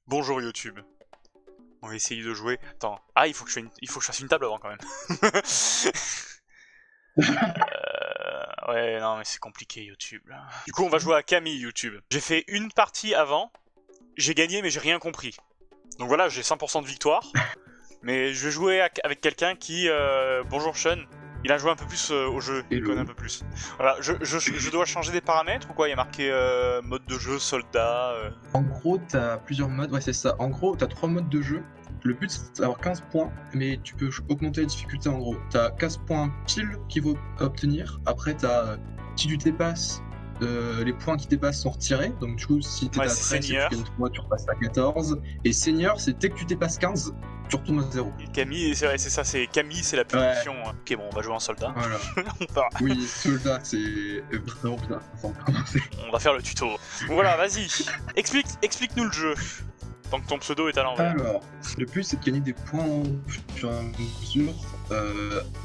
Bonjour YouTube. On va essayer de jouer. Attends. Ah, il faut que je fasse une table avant quand même. Ouais, non, mais c'est compliqué YouTube là. Du coup, on va jouer à Camille YouTube. J'ai fait une partie avant. J'ai gagné, mais j'ai rien compris. Donc voilà, j'ai 100% de victoire. Mais je vais jouer avec quelqu'un qui. Bonjour Sean. Il a joué un peu plus au jeu, il connaît un peu plus. Voilà, je dois changer des paramètres ou quoi? Il y a marqué mode de jeu, soldat. En gros, t'as plusieurs modes, ouais, c'est ça. En gros, t'as 3 modes de jeu. Le but, c'est d'avoir 15 points, mais tu peux augmenter la difficulté en gros. T'as 15 points pile qu'il faut obtenir. Après, si tu dépasses, les points qui dépassent sont retirés. Donc, du coup, si t'es à 13 et tu gagnes 3, tu repasses à 14. Et senior, c'est dès que tu dépasses 15, tu retournes à 0. Et Camille, c'est vrai, c'est ça, c'est Camille, c'est la punition. Ouais. Ok, bon, on va jouer en soldat. Voilà. On oui, soldat, c'est vraiment bien. On va faire le tuto. Bon, voilà, vas-y. Explique-nous le jeu. Tant que ton pseudo est à l'envers. Alors, le but c'est de gagner des points au fur et à mesure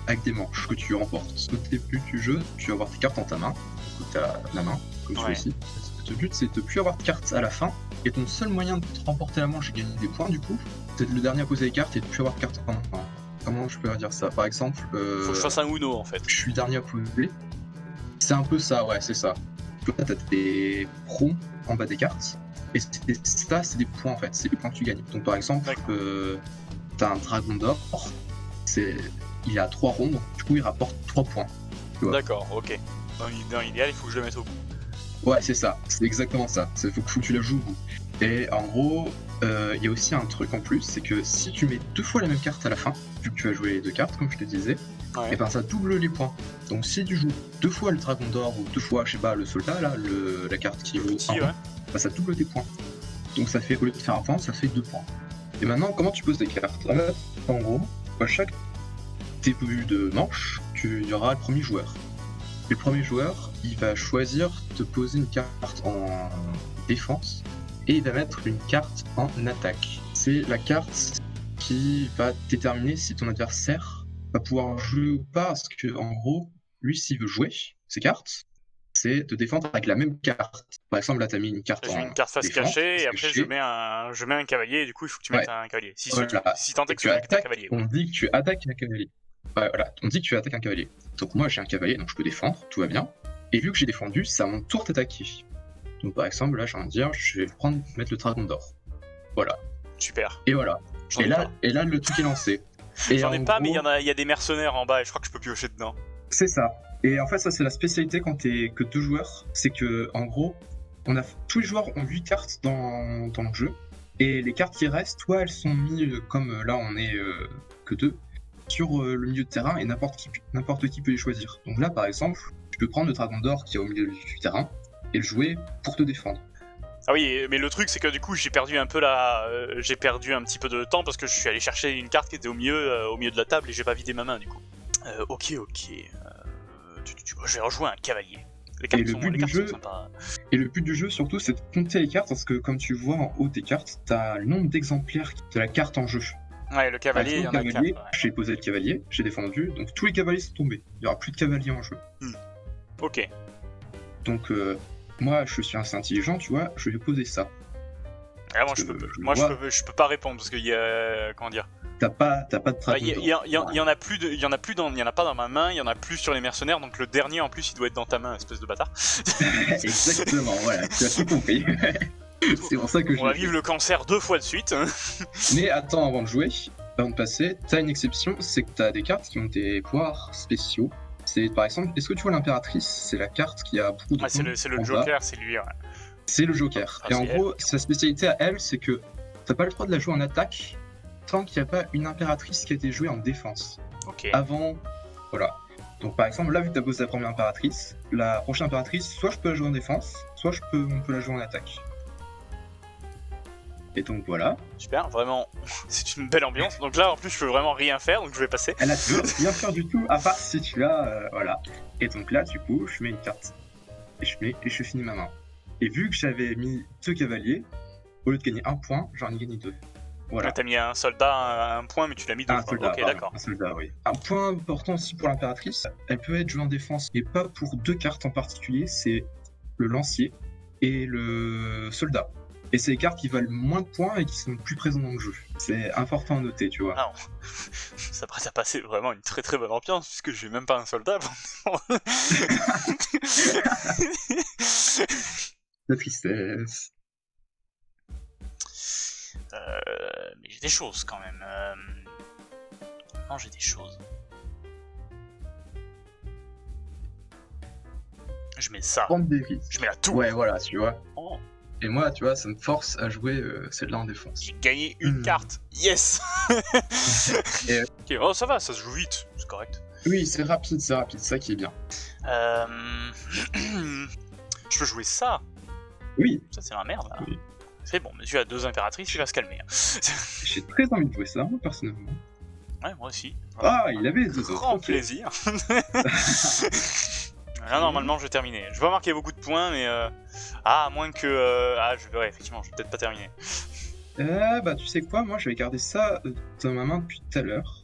avec des manches que tu remportes. Au début du jeu, tu vas avoir tes cartes en ta main. Du coup, tu as la main, comme tu vois ici. Le but c'est de ne plus avoir de cartes à la fin. Et ton seul moyen de remporter la manche et gagner des points, du coup, c'est le dernier à poser les cartes et de ne plus avoir de cartes en main. Comment je peux dire ça? Par exemple, faut que je fasse un Uno en fait. Je suis dernier à poser. C'est un peu ça, ouais, c'est ça. Là, tu as tes ronds en bas des cartes. Et ça, c'est des points en fait, c'est les points que tu gagnes. Donc par exemple, t'as un dragon d'or, il a 3 rondes, du coup il rapporte 3 points. D'accord, ok. Dans l'idéal, il faut que je le mette au bout. Ouais, c'est ça, c'est exactement ça. Il faut que tu la joues au bout. Et en gros, il y a aussi un truc en plus, c'est que si tu mets 2 fois la même carte à la fin, vu que tu as joué les 2 cartes, comme je te disais, et ben ça double les points. Donc si tu joues 2 fois le dragon d'or ou 2 fois, je sais pas, le soldat, là, la carte qui vaut 1, bah, ça double tes points. Donc ça fait, au lieu de faire 1 point, ça fait 2 points. Et maintenant, comment tu poses tes cartes? En gros, à chaque début de manche, il y aura le premier joueur. Le premier joueur, il va choisir de poser une carte en défense et il va mettre une carte en attaque. C'est la carte qui va déterminer si ton adversaire va pouvoir jouer ou pas, parce que en gros, lui, s'il veut jouer ses cartes, c'est de défendre avec la même carte. Par exemple, là, t'as mis une carte une carte face cachée, et après je mets un cavalier, et du coup, il faut que tu mettes un cavalier. Si tant est que tu attaques un cavalier. On dit que tu attaques un cavalier. Ouais, voilà, on dit que tu attaques un cavalier. Donc moi, j'ai un cavalier, donc je peux défendre, tout va bien. Et vu que j'ai défendu, c'est à mon tour d'attaquer. Donc par exemple, là, j'ai envie de dire, je vais mettre le dragon d'or. Voilà. Super. Et voilà. Et là, le truc est lancé. J'en ai pas, mais il y a des mercenaires en bas, et je crois que je peux piocher dedans. C'est ça. Et en fait, ça, c'est la spécialité quand t'es que 2 joueurs. C'est que, en gros, tous les joueurs ont 8 cartes dans le jeu. Et les cartes qui restent, soit elles sont mises comme là, on est que 2, sur le milieu de terrain et n'importe qui peut les choisir. Donc là, par exemple, tu peux prendre le dragon d'or qui est au milieu du terrain et le jouer pour te défendre. Ah oui, mais le truc c'est que du coup j'ai perdu un petit peu de temps parce que je suis allé chercher une carte qui était au milieu de la table et j'ai pas vidé ma main du coup. Ok. Je vais rejouer un cavalier. Les cartes sont sympas. Et le but du jeu surtout c'est de compter les cartes parce que comme tu vois en haut des cartes, t'as le nombre d'exemplaires de la carte en jeu. Ouais, le cavalier, il y en a 4. J'ai posé le cavalier, j'ai défendu, donc tous les cavaliers sont tombés. Il n'y aura plus de cavaliers en jeu. Ok. Donc moi je suis assez intelligent, tu vois, je vais poser ça. Ah, moi je peux pas répondre parce qu'il y a comment dire. T'as pas de dragon. Il y en a pas dans ma main, il y en a plus sur les mercenaires, donc le dernier en plus il doit être dans ta main, espèce de bâtard. Exactement, voilà, tu as tout compris. C'est pour ça que on va vivre le cancer 2 fois de suite. Mais attends, avant de passer, t'as une exception, c'est que t'as des cartes qui ont des pouvoirs spéciaux. C'est par exemple, est-ce que tu vois l'impératrice? C'est la carte qui a beaucoup de c'est le Joker, c'est lui. Ouais. C'est le Joker. Et en gros, sa spécialité à elle, c'est que t'as pas le droit de la jouer en attaque tant qu'il n'y a pas une impératrice qui a été jouée en défense. Ok. Avant, voilà. Donc par exemple, là, vu que t'as posé la première impératrice, la prochaine impératrice, soit je peux la jouer en défense, soit on peut la jouer en attaque. Et donc voilà. Super, vraiment, c'est une belle ambiance. Donc là, en plus, je peux vraiment rien faire, donc je vais passer. Elle a rien faire du tout, à part si tu as, voilà. Et donc là, du coup, je mets une carte. Et je finis ma main. Et vu que j'avais mis 2 cavaliers, au lieu de gagner 1 point, j'en ai gagné 2. Voilà. Là, t'as mis un soldat, un point, mais tu l'as mis 2 fois. Soldat, ok, d'accord. Un soldat, oui. Un point important aussi pour l'impératrice, elle peut être jouée en défense, et pas pour 2 cartes en particulier, c'est le lancier et le soldat. Et c'est les cartes qui valent moins de points et qui sont plus présentes dans le jeu. C'est important à noter, tu vois. Non, ça prête à passer vraiment une très très bonne ambiance, puisque j'ai même pas un soldat. La tristesse. Mais j'ai des choses quand même. Non, j'ai des choses. Je mets ça. Prendre des risques. Je mets la tour. Ouais, voilà, tu vois. Oh. Et moi, tu vois, ça me force à jouer celle-là en défense. J'ai gagné une carte. Yes. Et, ok, oh, ça va, ça se joue vite. C'est correct. oui, c'est rapide, ça qui est bien. Je peux jouer ça. Oui. Ça, c'est la merde, là. Oui. C'est bon, monsieur a 2 impératrices, il va se calmer. J'ai très envie de jouer ça, moi, personnellement. Ouais, moi aussi. Ah, il avait 2 autres. Grand plaisir. Là, normalement, je vais terminer. Je vais pas marquer beaucoup de points, mais... Ah, à moins que... Ah, je verrai, effectivement, je vais peut-être pas terminer. Bah, tu sais quoi, moi, je vais garder ça dans ma main depuis tout à l'heure.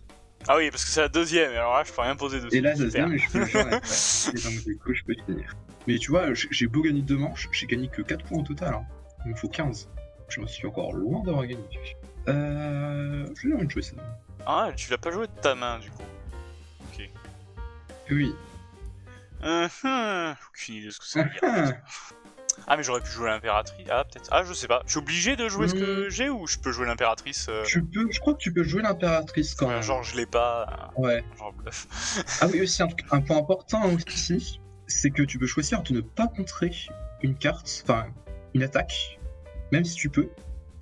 Ah oui, parce que c'est la 2ème, et alors là, je peux rien poser dessus. Et la 2ème, je peux le jouer après. Et donc, du coup, je peux finir. Mais tu vois, j'ai beau gagner 2 manches, j'ai gagné que 4 points au total. Hein. Il me faut 15. Je me suis encore loin d'avoir gagné. J'ai envie de jouer ça. Ah, tu l'as pas joué de ta main, du coup. Ok. Oui. Aucune idée de ce que ça veut dire. Ah, mais j'aurais pu jouer l'impératrice. Ah, peut-être. Ah, je sais pas. Je suis obligé de jouer ce que j'ai ou je peux jouer l'impératrice Je crois que tu peux jouer l'impératrice quand même. Genre, je l'ai pas. Ouais. Genre, bluff. Ah oui, aussi, un point important aussi, c'est que tu peux choisir de ne pas contrer une carte, enfin, une attaque, même si tu peux.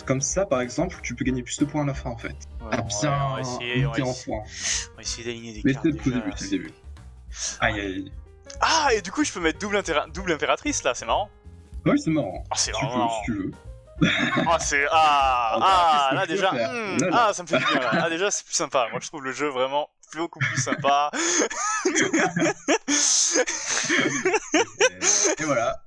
Comme ça, par exemple, tu peux gagner plus de points à la fin, en fait. Ouais, bien on va essayer en points. On va essayer d'aligner des Mais cartes. c'est le déjà, début, c'est le début. Aïe, aïe. Ah, et du coup, je peux mettre double impératrice là, c'est marrant. Oui, c'est marrant. Ah, c'est Tu vraiment peux, marrant. si tu veux. Ah, c'est. Ah, là c'est déjà. faire. Là, là. Ah, ça me fait du bien là. Ah, déjà, c'est plus sympa. Moi, je trouve le jeu vraiment beaucoup plus sympa. Et voilà.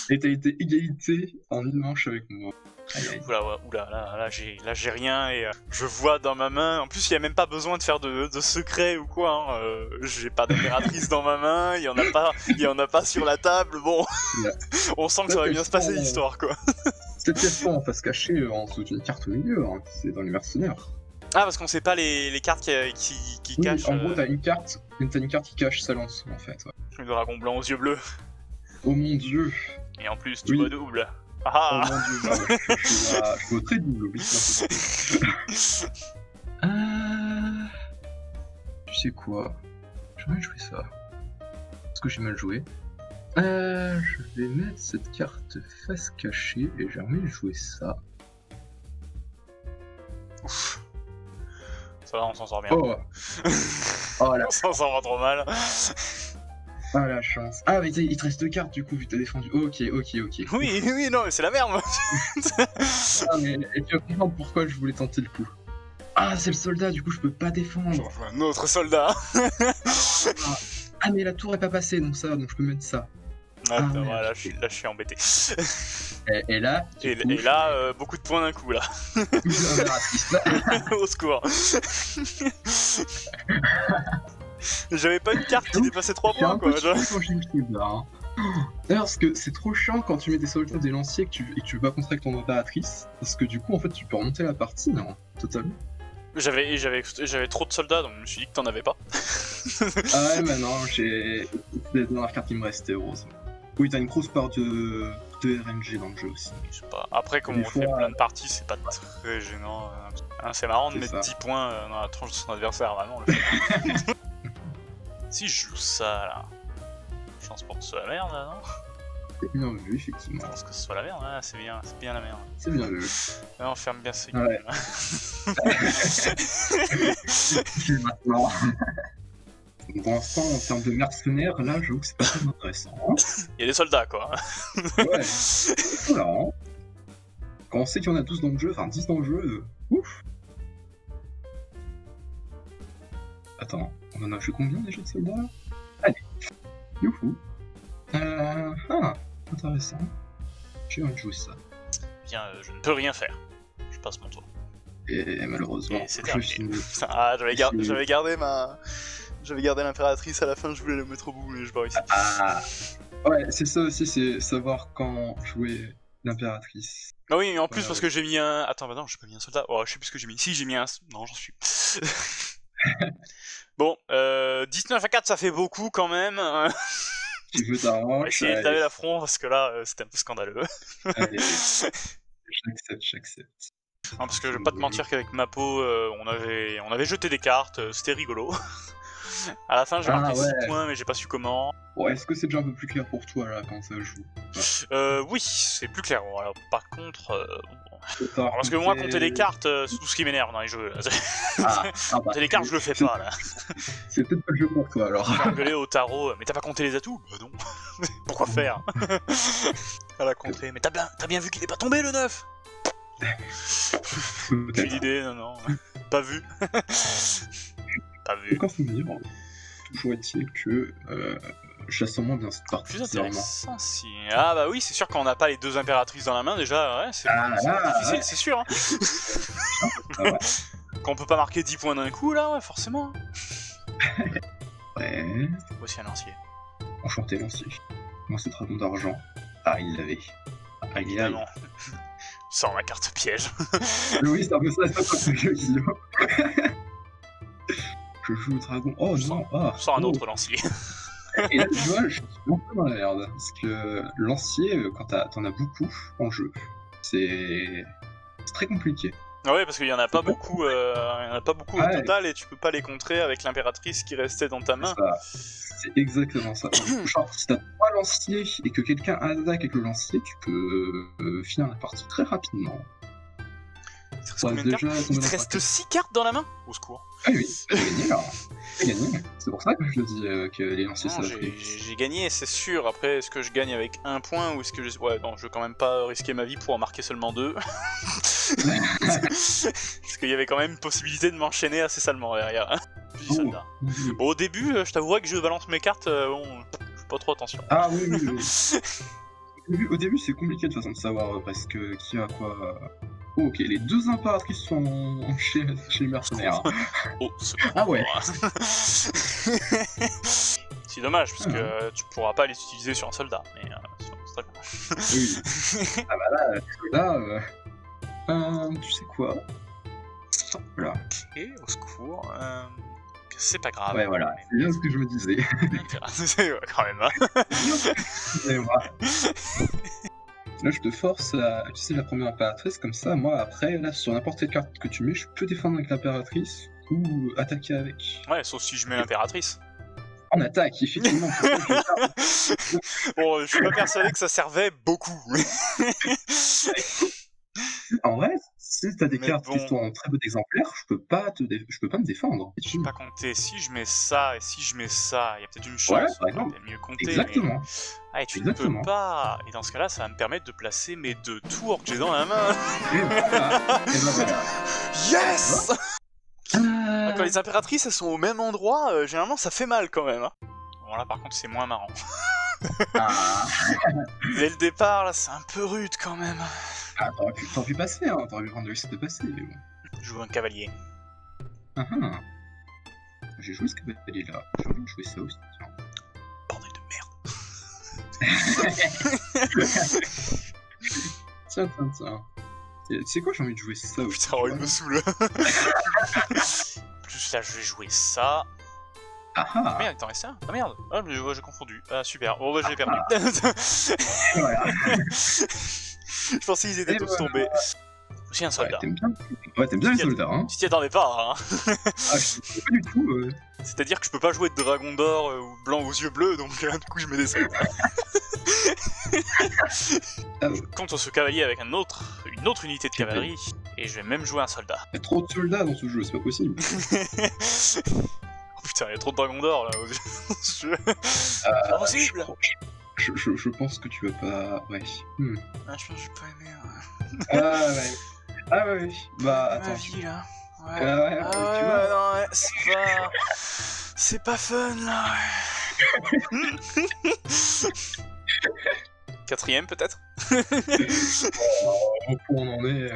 Et t'as été égalité en une manche avec moi. Aïe, aïe. Oula, là j'ai rien et je vois dans ma main. En plus, il y a même pas besoin de faire de secret ou quoi. Hein. J'ai pas d'impératrice dans ma main. Il y en a pas sur la table. Bon, on sent que ça va bien se passer l'histoire, quoi. Cette pièce en face cachée en dessous d'une carte au milieu. Hein. C'est dans les mercenaires. Ah, parce qu'on sait pas les cartes qui Oui, cachent. en gros, t'as une carte qui cache sa lance, en fait. Ouais. Le dragon blanc aux yeux bleus. Oh mon dieu. Et en plus, tu vois double. Ah. Oh mon dieu, bah, je suis au très double, oui. Tu sais quoi? J'ai envie de jouer ça. Parce que j'ai mal joué. Je vais mettre cette carte face cachée et j'ai envie de jouer ça. Ouf. Ça va, on s'en sort bien. Oh, oh là. On s'en sort pas trop mal. Ah la chance. Ah mais il te reste 2 cartes du coup vu que t'as défendu. Ok. Oui, non, mais c'est la merde. Ah mais et tu vas comprendre pourquoi je voulais tenter le coup. Ah c'est le soldat, du coup je peux pas défendre. J'en joue un autre soldat. Ah mais la tour est pas passée donc ça, donc je peux mettre ça. Ah, ouais, là, je suis embêté. Et là, beaucoup de points d'un coup là. Au secours. J'avais pas une carte qui dépassait 3 points quoi. D'ailleurs, parce que c'est trop chiant quand tu mets des soldats des lanciers et que tu veux pas contrer avec ton impératrice. Parce que du coup, en fait, tu peux remonter la partie, non? Totalement. J'avais trop de soldats donc je me suis dit que t'en avais pas. Ah ouais, mais non, j'ai les dernières cartes qui me restaient, heureusement. Oui, t'as une grosse part de RNG dans le jeu aussi. Après, comme on fait plein de parties, c'est pas très gênant. C'est marrant de mettre 10 points dans la tronche de son adversaire, vraiment. Si je joue ça là, chance pour que ce soit la merde là, non? C'est bien vu, effectivement. Je pense que ce soit la merde, là, c'est bien la merde. C'est bien vu. Là, on ferme bien ce ouais. Maintenant. Pour l'instant, en termes de mercenaires, là, j'avoue que c'est pas très intéressant. Hein. Il y a des soldats, quoi. Ouais. Voilà. Hein. Quand on sait qu'il y en a 12 dans le jeu, enfin 10 dans le jeu, ouf. Attends, on en a fait combien déjà de soldats là? Allez. Youhou. Intéressant. J'ai envie de jouer ça. Bien, je ne peux rien faire. Je passe mon tour. Et malheureusement, c'est terminé. Ah, j'avais gardé l'impératrice à la fin, je voulais le mettre au bout, mais je pas réussi. Ah, ouais, c'est ça aussi, c'est savoir quand jouer l'impératrice. Ah oui, en plus parce que j'ai mis un... Attends, bah non, j'ai pas mis un soldat. Oh, je sais plus ce que j'ai mis. Si, j'ai mis un... Non, j'en suis... Bon, 19 à 4, ça fait beaucoup quand même. Tu veux On va t'arranger. essayer de laver l'affront parce que là, c'était un peu scandaleux. Allez, j'accepte. Non, parce que je vais pas te mentir qu'avec ma peau, on avait jeté des cartes, c'était rigolo. À la fin, j'ai marqué 6 points, mais j'ai pas su comment. Bon, est-ce que c'est déjà un peu plus clair pour toi là quand ça joue? Oui, c'est plus clair. Bon, alors, par contre, parce que moi, compter les cartes, c'est tout ce qui m'énerve dans les jeux. Compter les cartes, je le fais pas là. C'est peut-être pas le jeu pour toi alors. J'ai engueulé au tarot, mais t'as pas compté les atouts? Bah non. Pourquoi faire? À la contrée. Mais t'as bien vu qu'il est pas tombé le 9? J'ai l'idée, non. Pas vu. Pas vu. Encore faut me dire, toujours est-il que chassons-moi bien cette partie. Plus intéressant si. Ah bah oui, c'est sûr quand on n'a pas les deux impératrices dans la main déjà, ouais, c'est difficile, c'est sûr. Hein. Quand on peut pas marquer 10 points d'un coup là, ouais, forcément. Ouais. Voici un lancier. Enchanté lancier. Moi c'est dragon d'argent. Ah il l'avait. Ah il l'avait. Sans la carte piège. Oui c'est un peu ça, c'est pas Guillaume. Je joue le dragon. Oh non, sans un autre lancier. Et là, tu vois, je suis un peu dans la merde. Parce que lancier, quand t'en as beaucoup en jeu, c'est très compliqué. Ah ouais, parce qu'il y en a pas beaucoup, au total et tu peux pas les contrer avec l'impératrice qui restait dans ta main. C'est exactement ça. Genre, si t'as 3 lanciers et que quelqu'un attaque avec le lancier, tu peux finir la partie très rapidement. Il te reste 6 cartes dans la main? Au secours. Ah oui, j'ai gagné là. J'ai gagné. C'est pour ça que je dis que les lanciers ça va j'ai gagné, c'est sûr. Après, est-ce que je gagne avec 1 point ou est-ce que je... Ouais, non, je vais quand même pas risquer ma vie pour en marquer seulement 2. Parce qu'il y avait quand même une possibilité de m'enchaîner assez salement derrière. Bon, au début, je t'avouerais que je balance mes cartes, bon, je fais pas trop attention. Ah oui. Au début, c'est compliqué de façon de savoir presque qui a quoi. Oh, ok, les deux impératrices sont chez les mercenaires. Oh, c'est ah ouais. C'est dommage parce que tu pourras pas les utiliser sur un soldat, mais c'est très bien. Oui. Ah bah là, tu sais quoi? Voilà. Ok, au secours. C'est pas grave. Ouais, voilà, c'est bien ce que je me disais. C'est quand même. Hein. Là, je te force à utiliser la première impératrice, comme ça, moi, après, là, sur n'importe quelle carte que tu mets, je peux défendre avec l'impératrice ou attaquer avec. Ouais, sauf si je mets l'impératrice. En attaque, effectivement. Bon, je suis pas persuadé que ça servait beaucoup. En vrai, si t'as des cartes qui sont en très bon exemplaire, je peux pas me défendre. Je peux pas compter. Si je mets ça et si je mets ça, il y a peut-être une chance. Par exemple. Mieux compter. Exactement. Mais... Ah, et tu ne peux pas. Et dans ce cas-là, ça va me permettre de placer mes 2 tours que j'ai dans la main. Et voilà. Yes. Quand les impératrices elles sont au même endroit, généralement ça fait mal quand même. Hein. Bon là par contre c'est moins marrant. Dès le départ là c'est un peu rude quand même. Ah t'aurais pu passer, hein. T'aurais pu prendre le risque de passer, mais bon. Je joue un cavalier. J'ai joué ce cavalier là, j'ai envie de jouer ça aussi. Bordel de merde. Tiens. Tu sais quoi, j'ai envie de jouer ça aussi. Putain, il me saoule. Plus là je vais jouer ça. Ah merde, il t'en reste un? Ah merde, ah mais j'ai confondu. Ah super, bon bah j'ai perdu. Voilà. Je pensais qu'ils étaient tous tombés. Aussi un soldat. Ouais, t'aimes bien les soldats, hein. Tu t'y attendais pas, hein. Ah, je sais pas du tout. C'est-à-dire que je peux pas jouer de dragon d'or ou blanc aux yeux bleus, donc du coup je mets des soldats. Je compte sur ce cavalier avec une autre unité de cavalerie, et je vais même jouer un soldat. Il y a trop de soldats dans ce jeu, c'est pas possible. Oh putain, il y a trop de dragons d'or là. C'est pas possible. Je pense que tu vas pas... Ouais. Ah, je pense que je vais pas aimer. Ah ouais. Bah attends. Ma vie là. Ouais. Tu vois. Non, ouais, c'est pas fun là. 4ème peut-être. On en est...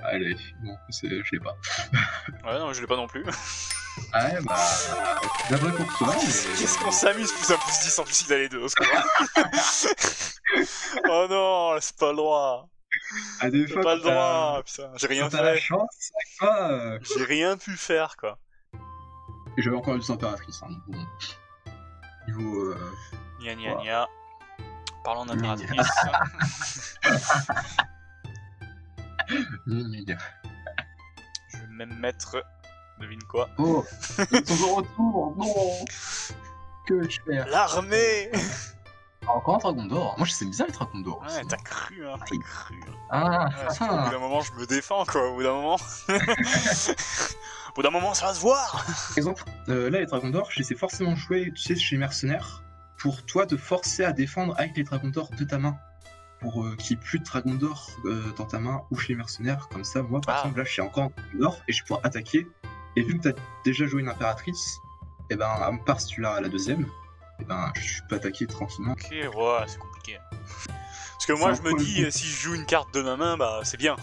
Allez, bon, je l'ai pas. Ouais, non, je l'ai pas non plus. Ah ouais, bah. D'abord pour toi, mais. Qu'est-ce qu'on s'amuse, plus 1 plus 10, en plus il a les deux, au secours. Oh non, c'est pas le droit. À des C'est fois, pas le droit, putain, j'ai rien t'as la fait. chance, à quoi J'ai rien pu faire, quoi. Et j'avais encore une impératrice, hein, bon. Niveau. Gna gna gna. Parlons d'impératrice. Je vais même mettre... Devine quoi? Oh, ils sont de retour, non. Que je fais? L'armée. Encore un dragon d'or. Moi, je sais bien les dragons d'or. Ouais, t'as cru, hein, t'as cru. Ah, Ouais, au bout d'un moment, je me défends, quoi, au bout d'un moment. Au bout d'un moment, ça va se voir. Par exemple, là, les dragons d'or, je les ai forcément joués, tu sais, chez les mercenaires, pour toi te forcer à défendre avec les dragons d'or de ta main. Pour qu'il n'y ait plus de dragons d'or dans ta main ou chez les mercenaires. Comme ça, moi, par exemple, là, je suis encore en dragon d'or et je pourrais attaquer. Et vu que tu as déjà joué une impératrice, et ben, à part si tu l'as à la deuxième, et ben, je peux attaquer tranquillement. Ok, ouais, c'est compliqué. Parce que moi, je me dis, si je joue une carte de ma main, bah, c'est bien.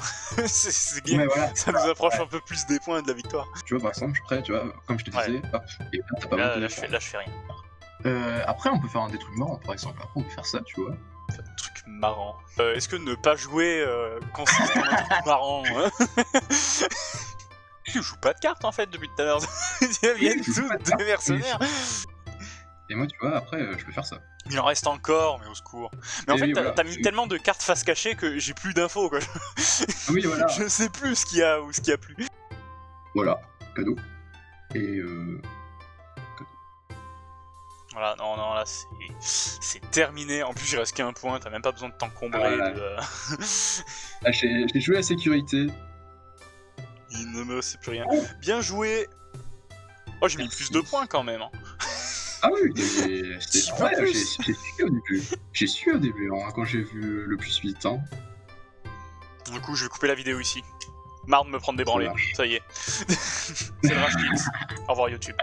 c'est bien. Ouais, voilà. Ça nous approche un peu plus des points de la victoire. Tu vois, par exemple, après, tu vois, comme je te disais, hop, et là, t'as pas mal de Là, je fais rien. après, on peut faire un des trucs marrants, par exemple. Après, on peut faire ça, tu vois. Un truc marrant. Est-ce que ne pas jouer consiste en un truc marrant, hein? Je joue pas de cartes en fait depuis tout à l'heure. Ils viennent tous des mercenaires. Et moi, tu vois, après, je peux faire ça. Il en reste encore, mais au secours. Mais en fait, t'as mis tellement de cartes face cachée que j'ai plus d'infos, quoi. Oui, voilà. Je sais plus ce qu'il y a ou ce qu'il y a plus. Voilà, cadeau. Et Voilà, non, là, c'est terminé. En plus, il reste qu'un point, t'as même pas besoin de t'encombrer. Ah, j'ai joué à sécurité. Il ne me sait plus rien. Bien joué. Oh, j'ai mis plus de points quand même. Hein. Ah oui, j'ai su au début. J'ai su au début, hein, quand j'ai vu le plus 8 ans. Du coup, je vais couper la vidéo ici. Marre de me prendre des branlées. Ça y est. C'est le Rage Kids. Au revoir YouTube.